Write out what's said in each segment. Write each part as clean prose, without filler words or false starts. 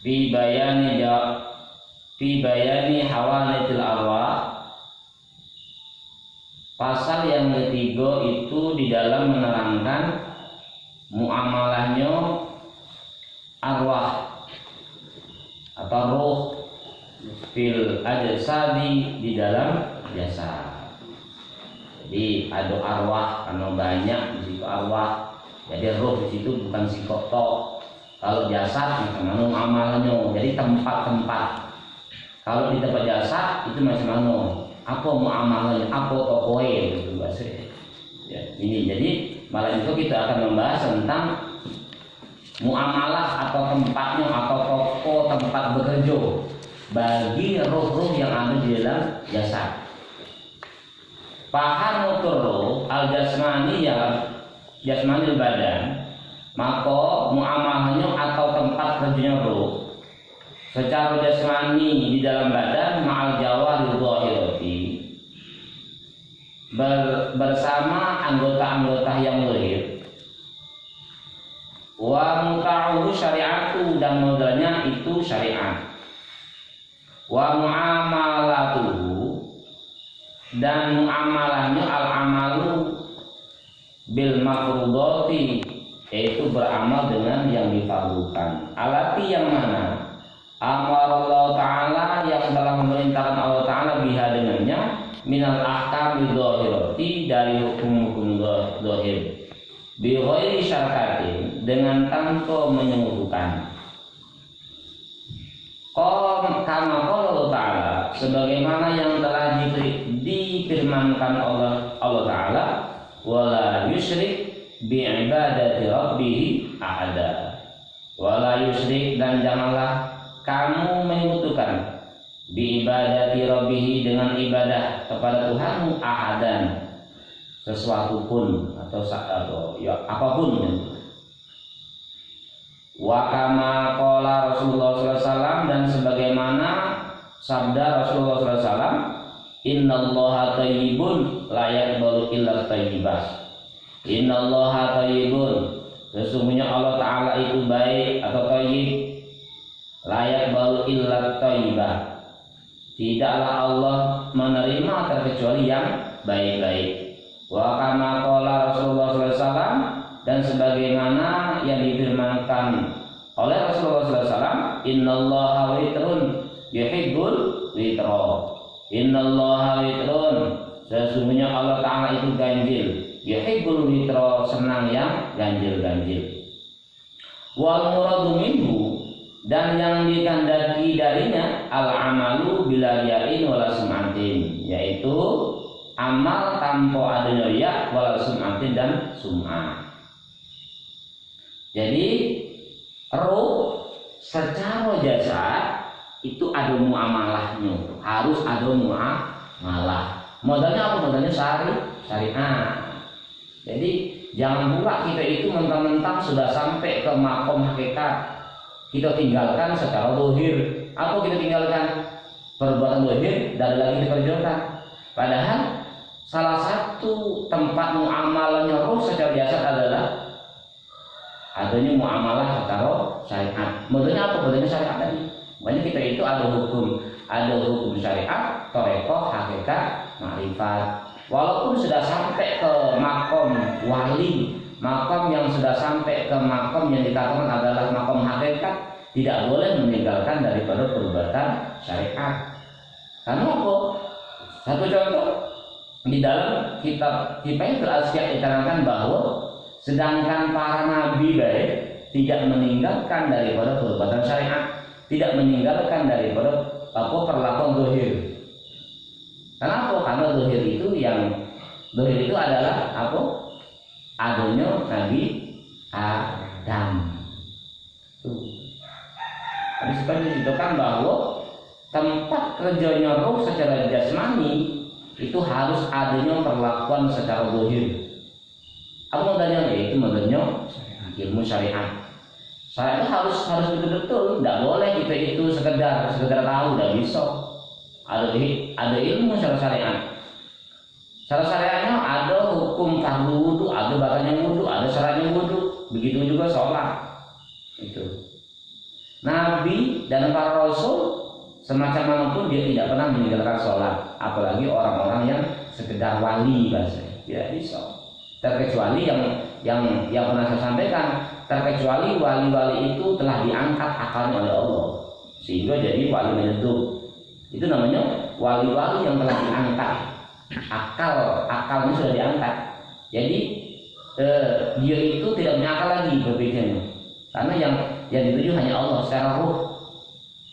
fi bayani hawalatil arwah. Pasal yang ketiga itu di dalam menerangkan muamalahnya arwah atau ruh fil ajsadi di dalam jasad. Jadi ada arwah karena banyak di situ arwah. Jadi ruh di situ bukan sikoto. Kalau jasad macam mana muamalahnya. Jadi tempat-tempat. Kalau di tempat jasad itu macam mana? Apa muamalahnya? Apa tokoe gitu bahasa. Ya, ini jadi malam itu kita akan membahas tentang muamalah atau tempatnya atau toko tempat bekerja bagi roh-roh yang ada di dalam jasad. Paham roh al jasmani badan, maka muamalahnya atau tempat kerjanya roh secara jasmani di dalam badan ma'al jawarih dhahirati bersama anggota-anggota yang lahir. Wa muta'uhu syari'atu dan modalnya itu syariat. Wa muamalatuhu dan muamalahnya al-amalu bil mafrudati yaitu beramal dengan yang difardukan. Alati yang mana? Amarallahu ta'ala yang telah memerintahkan Allah ta'ala biha dengannya minal ahkami dhahirati dari hukum-hukum dhahir bi ghairi syarkatin dengan tanpa menyebutkan. Kama Allah ta'ala sebagaimana yang telah difirmankan Allah ta'ala wala yusyrik bi ibadati rabbih ahada. Wala yusyrik dan janganlah kamu menyekutukan bi ibadati rabbih dengan ibadah kepada Tuhanmu ahadan sesuatu pun atau ya apapun. Wa kama qala Rasulullah sallallahu alaihi wasallam dan sebagaimana sabda Rasulullah sallallahu alaihi wasallam innallaha thayyibun la yaqbalu illa thayyibah. Innallaha thayyibun sesungguhnya Allah taala itu baik atau thayyib layak balu illa thayyibah. Tidaklah Allah menerima terkecuali yang baik-baik. Wa kama qala Rasulullah sallallahu alaihi wasallam dan sebagaimana yang difirmankan oleh Rasulullah sallallahu alaihi wasallam innallaha witrun yuhibbul witra. Innallaha witrun sesungguhnya Allah taala itu ganjil. Yuhibbul witra senang yang ganjil-ganjil. Wal muradu minhu dan yang dikehendaki darinya al-amalu bila riyain wala sum'atin yaitu amal tanpa adanya riya wala sum'atin dan sum'ah. Jadi roh secara jasad itu ada muamalahnya, harus ada muamalah. Modalnya apa? Modalnya syariat. Jadi jangan pula kita itu mentang-mentang sudah sampai ke makom hakikat kita tinggalkan secara zahir. Apa kita tinggalkan? Perbuatan zahir dan lagi dikerjakan. Padahal salah satu tempat muamalahnya roh secara jasad adalah adanya muamalah secara syariat. Modalnya apa? Modalnya syariat tadi. Makanya kita itu ada hukum syariat, thariqah, hakikat, ma'rifat. Walaupun sudah sampai ke makom wali, makom yang sudah sampai ke makom yang dikatakan adalah makom hakikat, tidak boleh meninggalkan daripada perbuatan syariat. Karena apa? Satu contoh di dalam kitab Kifayatul Asfiya diterangkan bahwa sedangkan para nabi baik tidak meninggalkan daripada perbuatan syariat, tidak meninggalkan daripada perlakuan zahir. Kenapa? Karena zahir itu adalah apa? Adanya Nabi Adam. Habis itu disebutkan bahwa tempat kerjanya roh secara jasmani itu harus adanya perlakuan secara zahir. Apa modalnya? Yaitu modalnya ilmu syariat. Syariat harus betul-betul, tidak boleh kita itu sekedar tahu, tidak bisa. Ada ilmu secara syariat. Secara syariatnya ada hukum fardu wudu, ada batalnya wudu, ada syaratnya wudu. Begitu juga sholat. Itu. Nabi dan para rasul semacam manapun dia tidak pernah meninggalkan sholat, apalagi orang-orang yang sekedar wali bahasanya, tidak bisa. Terkecuali yang pernah saya sampaikan, terkecuali wali-wali itu telah diangkat akalnya oleh Allah sehingga jadi wali menyeduk. Itu namanya wali-wali yang telah diangkat, akalnya sudah diangkat. Jadi dia itu tidak punya akal lagi berpikirnya, karena yang dituju hanya Allah secara ruh.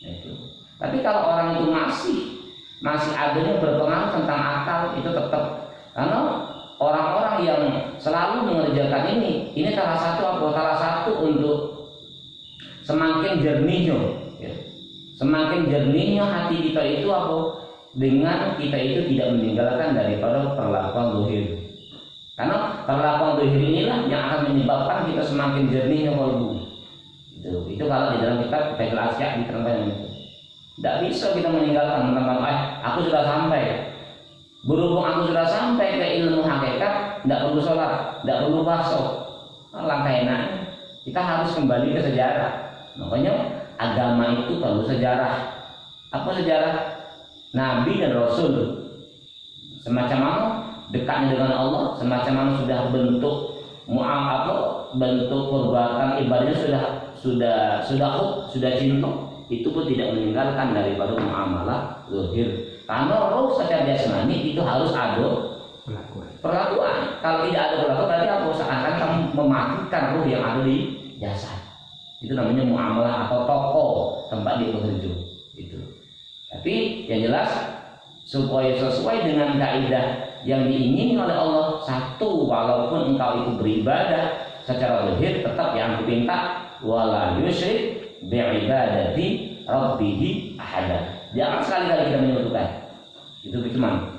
Itu. Tapi kalau orang itu masih adanya berpengaruh tentang akal, itu tetap, karena orang-orang yang selalu mengerjakan ini salah satu untuk semakin jernihnya, ya. Semakin jernihnya hati kita itu apa? Dengan kita itu tidak meninggalkan daripada perlakuan zahir. Karena perlakuan zahir inilah yang akan menyebabkan kita semakin jernihnya qalbu. Itu kalau di dalam kitab Fathul Asya diterangkan itu. Tidak bisa kita meninggalkan tentang aku sudah sampai. Berhubung aku sudah sampai ke ilmu hakikat, tidak perlu sholat, tidak perlu puasa. Langkah enak. Kita harus kembali ke sejarah. Makanya agama itu perlu sejarah. Apa sejarah? Nabi dan Rasul. Semacam mana dekatnya dengan Allah, semacam mana sudah bentuk bentuk perbuatan ibadahnya sudah cinta. Itu pun tidak meninggalkan daripada muamalah zahir. Karena roh secara jasmani itu harus ada perlakuan. Kalau tidak ada perlakuan berarti apa? Seakan kamu mematikan roh yang ada di jasad. Itu namanya muamalah atau toko tempat dia bekerja. Itu. Tapi yang jelas supaya sesuai dengan kaidah yang diingini oleh Allah, satu, walaupun engkau itu beribadah secara zahir, tetap yang dipinta wala yusyrik bi'ibadati rabbih ahada. Jangan sekali-kali kita menyebutkan. Itu cuma.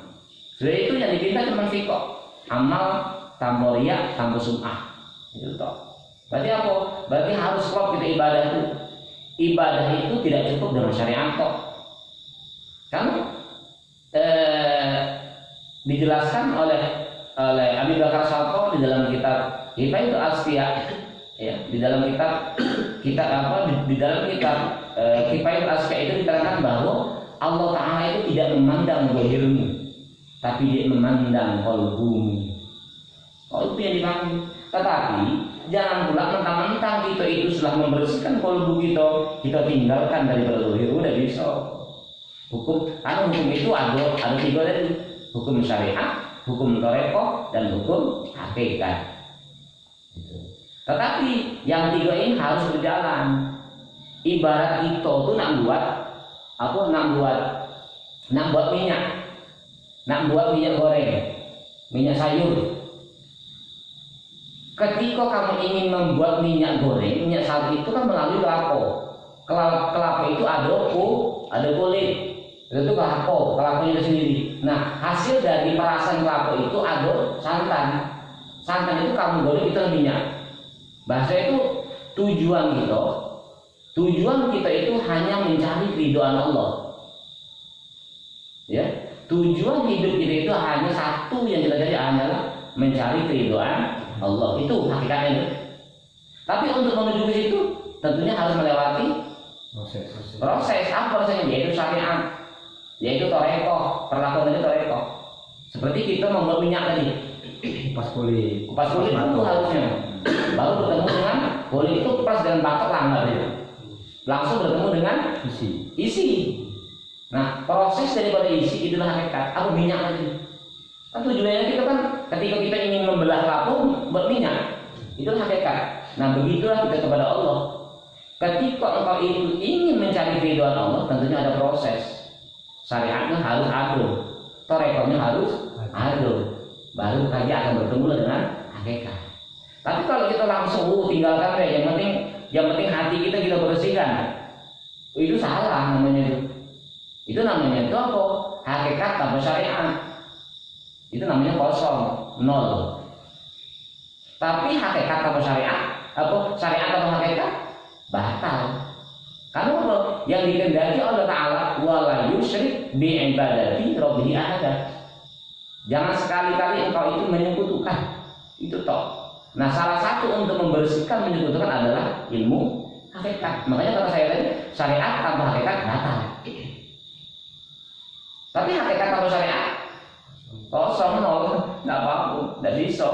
Sudah itu yang dipinta cuma fiqh, amal tanpa riya, tanpa sum'ah. Itu toh. Berarti apa? Berarti harus klop kita ibadah itu. Ibadah itu tidak cukup dengan syariat kok. Kan dijelaskan oleh Abi Bakar Salto di dalam kitab Hifayatul Asfiya, ya, di dalam kitab di dalam kitab Hifayatul Asfiya itu diterangkan bahwa Allah Ta'ala itu tidak memandang zahirmu, tapi dia memandang qalbumu. Qalbu yang dipanggil. Tetapi jangan pula mentang-mentang kita itu sudah membersihkan qalbu kita tinggalkan daripada zahir. Udah bisa. Hukum itu ada tiga tadi. Hukum syariat, hukum thariqah, dan hukum hakikat. Tetapi yang tiga ini harus berjalan. Ibarat kita tuh nak buat minyak goreng, minyak sayur. Ketika kamu ingin membuat minyak goreng, minyak sayur itu kan melalui kelapa. Kelapa itu ada kulit. Itu kelapanya sendiri. Nah, hasil dari perasan kelapa itu ada santan. Santan itu kamu goreng itu minyak. Bahasa itu tujuan kita itu hanya mencari ridhoan Allah. Ya, tujuan hidup kita itu hanya satu yang kita cari hanyalah mencari ridhoan Allah. Itu hakikatnya. Tapi untuk menuju ke situ tentunya harus melewati proses. Apa prosesnya? Yaitu syariat. Yaitu thariqah, perlakuan itu thariqah. Seperti kita membuat minyak tadi. Kupas kulit itu harusnya. Baru bertemu dengan kulit itu pas dengan batok langgar itu. Langsung bertemu dengan isi. Nah, proses daripada isi itulah hakikat. Apa minyak tadi? Kan tujuannya kita kan ketika kita ingin membelah kelapa buat minyak. Itulah hakikat. Nah, begitulah kita kepada Allah. Ketika engkau itu ingin mencari ridhoan Allah, tentunya ada proses. Syariatnya harus adil, thariqahnya harus adil, baru saja akan bertemu dengan hakikat. Tapi kalau kita langsung tinggalkan deh, yang penting hati kita bersihkan, itu salah namanya itu. Itu namanya itu apa? Hakikat tanpa syariat. Itu namanya kosong, nol. Tapi hakikat tanpa syariat, syariat tanpa hakikat batal. Karena yang dikehendaki Allah Ta'ala wala yusyrik bi'ibadati rabbih ahada. Jangan sekali-kali engkau itu menyekutukan. Itu toh. Nah, salah satu untuk membersihkan menyekutukan adalah ilmu hakikat. Makanya kata saya tadi, syariat tanpa hakikat batal. Tapi hakikat tanpa syariat kosong, nol, nggak apa-apa, nggak bisa.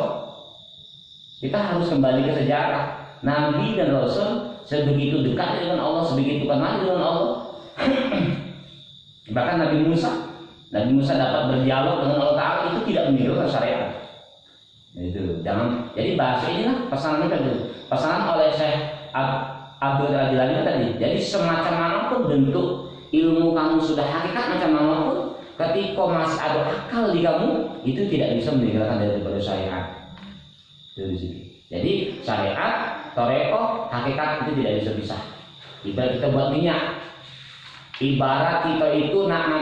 Kita harus kembali ke sejarah. Nabi dan Rasul sebegitu dekat dengan Allah, sebegitu kenal dengan Allah. Bahkan Nabi Musa dapat berdialog dengan Allah Ta'ala, itu tidak meninggalkan syariat. Itu jangan. Jadi bahasa ini lah pesanan tadi, pesanan oleh Syekh Abdul Jalani tadi. Jadi semacam manapun bentuk ilmu kamu sudah hakikat macam manapun, ketika masih ada akal di kamu, itu tidak bisa meninggalkan daripada syariat. Jadi syariat, toreko, hakikat itu tidak bisa pisah. Ibarat kita buat minyak, ibarat kita itu nak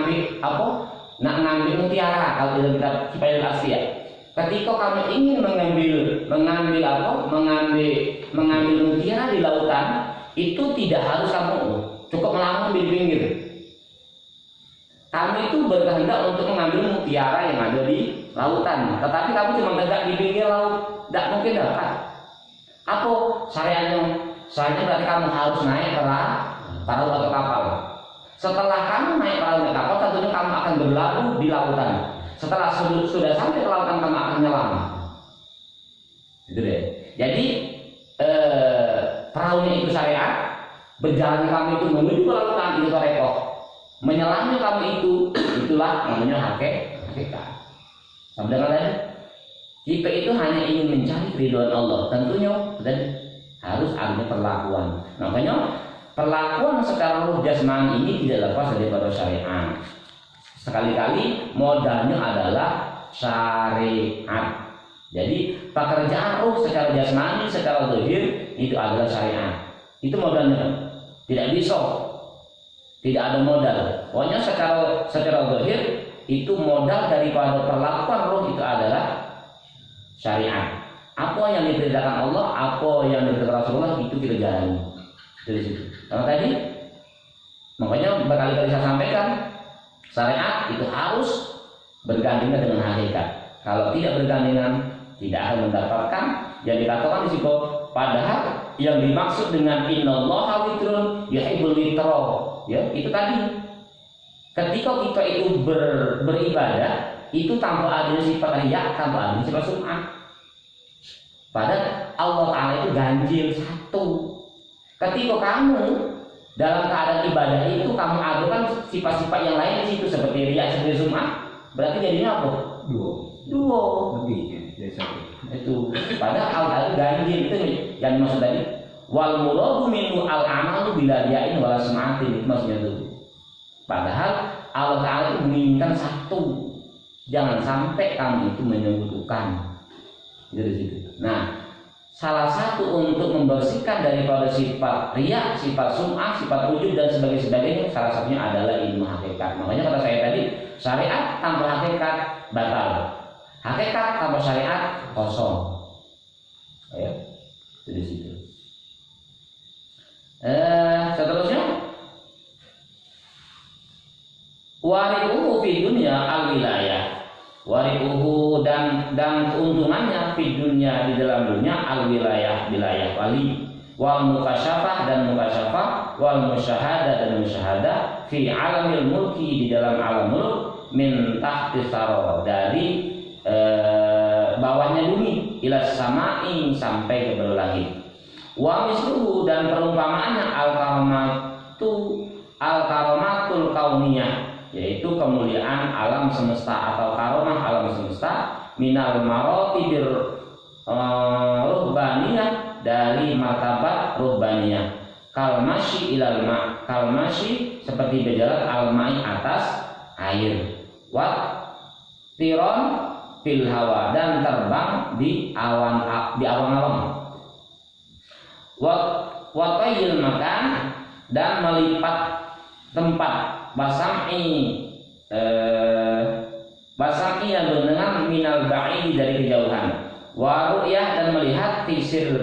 ngambil mutiara. Kalau kita kipai asli ya. Ketika kamu ingin mengambil mutiara di lautan, itu tidak harus kamu cukup melamun di pinggir. Kamu itu berkehendak untuk mengambil mutiara yang ada di lautan, tetapi kamu cuma tegak di pinggir laut, tidak mungkin dapat. Apa syariatnya? Syariatnya berarti kamu harus naik perahu atau kapal. Setelah kamu naik perahu atau kapal, tentunya kamu akan berlabuh di lautan. Setelah sudah sampai ke lautan, kamu akan menyelam. Itu deh. Jadi perahunya itu syariat, berjalan kamu itu menuju ke lautan itu toreko. Menyelamnya kamu itulah namanya hakikat. Sama dengan tadi, kita itu hanya ingin mencari keridhaan Allah. Tentunya dan harus ada perlakuan. Makanya perlakuan secara ruh jasmani ini tidak lepas daripada syariat. Sekali-kali modalnya adalah syariat. Jadi pekerjaan ruh secara jasmani, secara zahir itu adalah syariat. Itu modalnya. Tidak bisa. Tidak ada modal. Pokoknya secara zahir itu modal daripada perlakuan roh itu adalah syariat. Apa yang diperintahkan Allah, apa yang diperintahkan Rasulullah itu kita jalani. Dari situ. Karena tadi, makanya berkali-kali saya sampaikan, syariat itu harus bergandengan dengan hakikat. Kalau tidak bergandengan, tidak akan mendapatkan yang dikatakan di situ. Padahal yang dimaksud dengan innallaha witrun yuhibbul witra. Ya, itu tadi. Ketika kita itu beribadah, itu tanpa adanya sifat riya, tanpa adanya sifat sum'ah. Padahal Allah Ta'ala itu ganjil satu. Ketika kamu dalam keadaan ibadah itu kamu adukan sifat-sifat yang lain di situ seperti riya, seperti sum'ah, berarti jadinya apa? Dua. Lebih dari satu. Itu. Padahal Allah Ta'ala ganjil itu yang dimaksud tadi. Wal muradu minhu al-amalu bila riya'in wala sum'atin, itu maksudnya itu. Padahal Allah Ta'ala itu menginginkan satu, jangan sampai kamu itu menyebutkan. Gitu. Nah, salah satu untuk membersihkan daripada sifat riya, sifat sum'ah, sifat ujub dan sebagainya, salah satunya adalah ilmu hakikat. Makanya kata saya tadi, syariat tanpa hakikat batal, hakikat tanpa syariat kosong. Ya, itu di situ. Seterusnya, wari'uhu fi dunya al-wilayah. Wari'uhu dan keuntungannya fi dunya di dalam dunia al-wilayah, wilayah wali, wal mukasyafah dan mukasyafah, wal musyahadah dan musyahadah fi alamil mulki di dalam alam mulk min tahti saro dari bawahnya bumi ila sama'i sampai ke langit. Wa misluhu dan perumpamaannya al-karamatul kauniyah, yaitu kemuliaan alam semesta atau karomah alam semesta minal marotibir ruhbaniyah, dari martabat ruhbaniyah, kalmasyi ilal ma', kalmasyi seperti berjalan al-ma'i atas air, wat tiron fil hawa dan terbang di awan-awan, watayil makan dan melipat tempat, basam'i yang mendengar minal ba'id dari kejauhan, waru'yah dan melihat fisir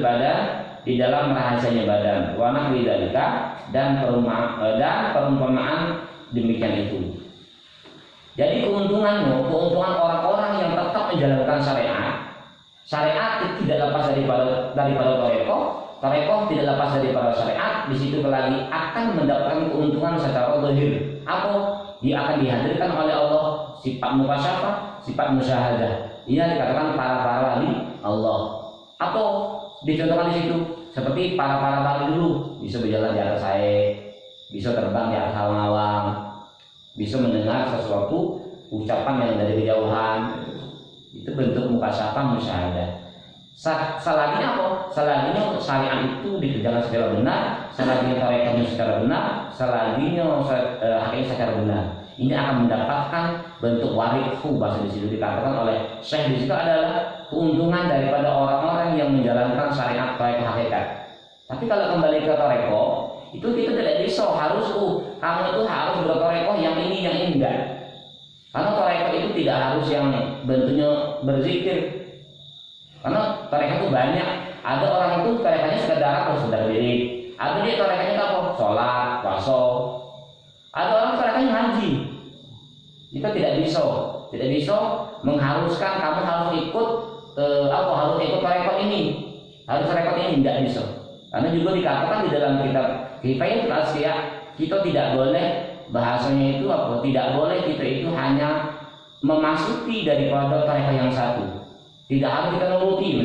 badan di dalam rahasianya badan, wa nahwi dzalika dan perumpamaan demikian itu. Jadi keuntungan orang-orang yang tetap menjalankan syariat itu tidak lepas daripada toreko, tarekoh tidak lepas dari para syariat. Di situ lagi akan mendapatkan keuntungan secara zahir. Apa? Dia akan dihadirkan oleh Allah sifat mukasyafah, sifat musyahadah. Ini dikatakan para wali Allah. Atau dicontohkan di situ seperti para wali dulu bisa berjalan di atas air, bisa terbang di atas awang-awang, bisa mendengar sesuatu ucapan yang dari kejauhan. Itu bentuk mukasyafah musyahadah. Selagi apa? Selagi syariat itu dikerjakan secara benar, selagi tarekatnya secara benar, selagi hakikatnya secara benar, ini akan mendapatkan bentuk warifu. Bahasa di situ dikatakan oleh Syekh di situ adalah keuntungan daripada orang-orang yang menjalankan syariat tarekat hakikat. Tapi kalau kembali ke toreko, itu kita tidak bisa harus kamu itu harus bertoreko yang ini enggak. Karena toreko itu tidak harus yang bentuknya berzikir. Karena tarekat itu banyak. Ada orang itu tarekatnya sekedar apa? Sekedar diri. Ada dia tarekatnya apa? Sholat, puasa. Ada orang tarekatnya ngaji. Kita tidak bisa mengharuskan kamu harus ikut harus ikut tarekat ini. Harus tarekat ini tidak bisa. Karena juga dikatakan di dalam kitab Kifayatul Asqiya, kita tidak boleh bahasanya itu apa? Tidak boleh kita itu hanya memasuki daripada tarekat yang satu. Tidak harus kita nuruti.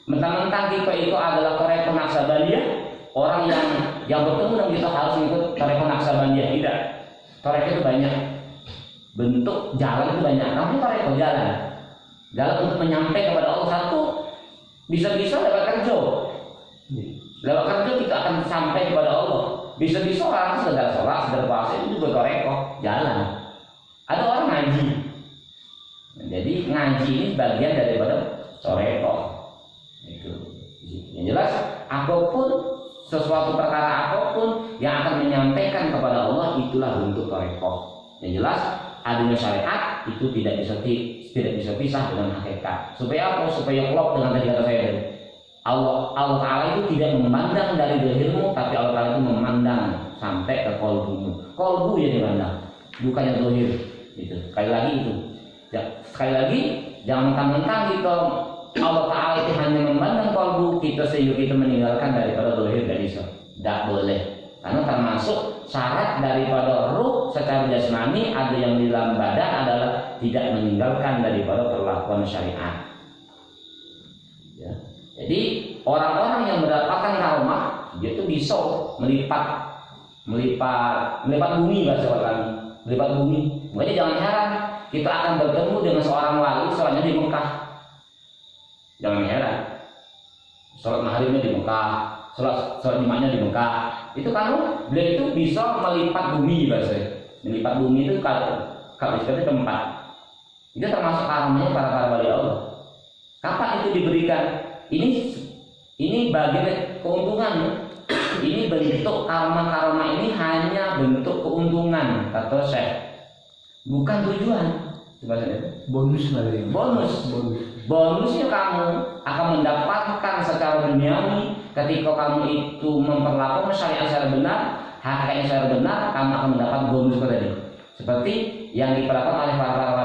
Mentang-mentang kita itu adalah tarekat Naqsabandiyah, orang yang bertemu dengan kita harus ikut tarekat Naqsabandiyah. Tidak. Tarekat itu banyak. Bentuk jalan itu banyak. Namanya tarekat jalan. Jalan untuk menyampaikan kepada Allah satu, bisa-bisa lewat kerja. Lewat kerja kita akan sampai kepada Allah. Bisa-bisa orang sedang sholat, sedang puasa itu juga tarekat jalan. Ada orang ngaji. Jadi ngaji ini bagian daripada tarekat. Itu. Yang jelas, apapun sesuatu perkara apapun yang akan menyampaikan kepada Allah itulah bentuk tarekat. Yang jelas, adanya syariat itu tidak bisa pisah dengan hakikat. Supaya apa? Supaya klop dengan tadi kata saya. Allah Ta'ala itu tidak memandang dari zahirmu, tapi Allah Ta'ala itu memandang sampai ke kolbumu. Kolbu yang dimandang, bukannya zahir. Itu. Sekali lagi itu. Sekali lagi, jangan mentang-mentang kita Allah Ta'ala itu hanya memandang kolbu kita sehingga kita meninggalkan daripada zahir. Tidak bisa. Tidak boleh. Karena termasuk syarat daripada ruh secara jasmani ada yang di dalam badan adalah tidak meninggalkan daripada perlakuan syariat. Ya. Jadi orang-orang yang mendapatkan karomah dia itu bisa melipat bumi bahasa kami, melipat bumi. Makanya jangan heran kita akan bertemu dengan seorang wali sholatnya di Mekah. Jangan heran. Sholat maghribnya di Mekah, sholat Jumatnya di Mekah. Itu kan beliau itu bisa melipat bumi bahasa. Melipat bumi itu kalau seperti tempat. Itu termasuk karomahnya para wali Allah. Kapan itu diberikan? Ini bagian keuntungan. Ini bentuk karma ini hanya bentuk keuntungan kata Syekh, bukan tujuan. Bonus lagi. Bonusnya kamu akan mendapatkan secara duniawi ketika kamu itu memperlakukan syariat secara benar, hakikatnya secara benar, kamu akan mendapat bonus tadi. Seperti yang diperlakukan oleh para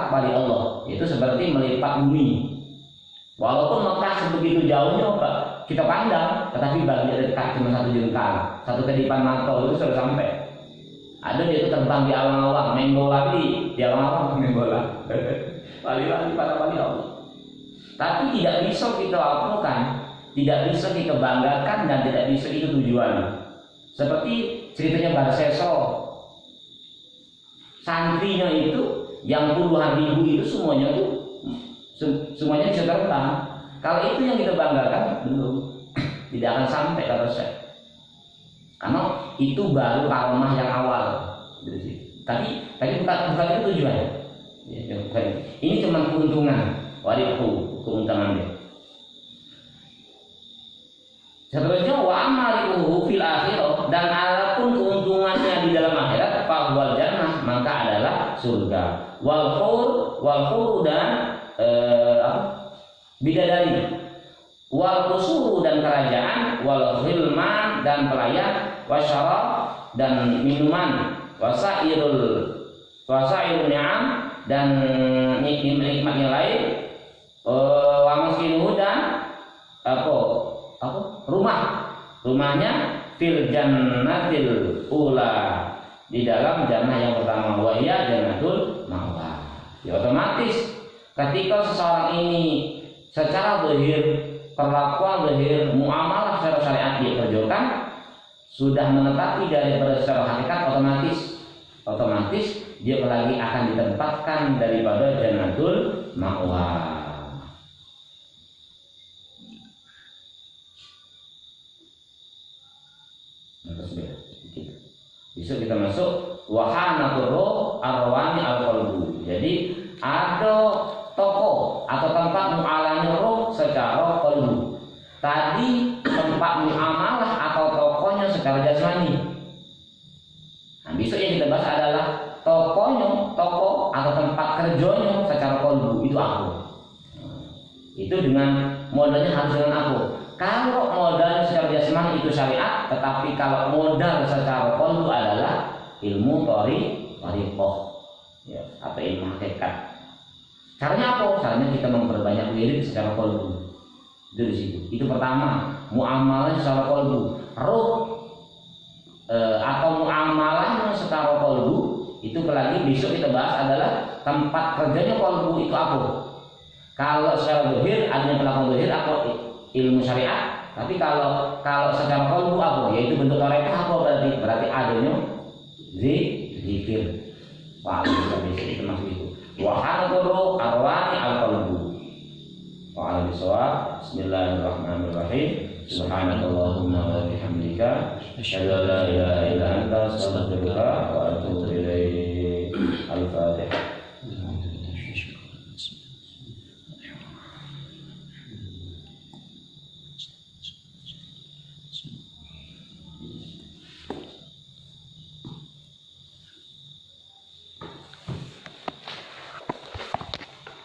wali Allah, itu seperti melipat bumi. Walaupun Mekah sebegitu jauhnya Pak, kita pandang, tetapi bagi dekat cuma satu jengkal, satu kedipan mata itu sudah sampai. Ada dia itu terbang di awang-awang, main bola di awang-awang, main bola. Wali-wali para wali Allah. Tapi tidak bisa kita lakukan, tidak bisa kita banggakan dan tidak bisa itu tujuan. Seperti ceritanya Barseso, santrinya itu yang puluhan ribu itu semuanya bisa terbang. Kalau itu yang kita banggakan, belum, tidak akan sampai kata saya. Karena itu baru karomah yang awal. Tapi bukan itu tujuan. Ya, bukan. Ini cuma keuntungan, keuntungan dia. Seterusnya wa amalihi fil akhirah, dan adapun keuntungannya di dalam akhirat fa jannah, maka adalah surga. Wal khur dan bidadari, wal qusur dan kerajaan, wal khilman dan pelayan, wasyarab dan minuman, wasairul ni'am dan nikmat yang lain, wa maskinuhu dan rumahnya fil jannatil ula, di dalam jannah yang pertama, wa hiya jannatul ma'wa. Ya, otomatis ketika seseorang ini secara zahir, perlakuan zahir, muamalah secara syariat dia kerjakan, sudah menetapi daripada secara hakikat, otomatis dia lagi akan ditempatkan daripada jannatul ma'wa. Bisa kita masuk wahanatur roh arwani al-qalbu. Jadi ada toko atau tempat mu'alanya roh secara qalbu. Tadi tempat mu'amalah atau tokonya secara jasmani. Nah, besok yang kita bahas adalah toko atau tempat kerjanya secara qalbu, itu aku. Itu dengan modalnya harus dengan aku. Kalau modal secara jasmani itu syariat, tetapi kalau modal secara qalbu adalah ilmu thariqah, ya, atau ilmu hakikat. Caranya apa? Caranya kita memperbanyak wirid secara qalbu. Itu di situ. Itu pertama, muamalah secara qalbu. Ruh atau muamalahnya secara qalbu itu lagi besok kita bahas adalah tempat kerjanya qalbu itu apa? Kalau secara zahir adanya pelaku zahir apa? Ilmu syariat. Tapi kalau secara qalbu apa? Yaitu bentuk tarekah apa berarti adanya zikir. Wah, bisa itu masuk itu. Wa hanquru arwani al-qalbu. Wa al-bisawab. Bismillahirrahmanirrahim. Subhanakallahumma wa bihamdika asyhadu an la ilaha illa anta astaghfiruka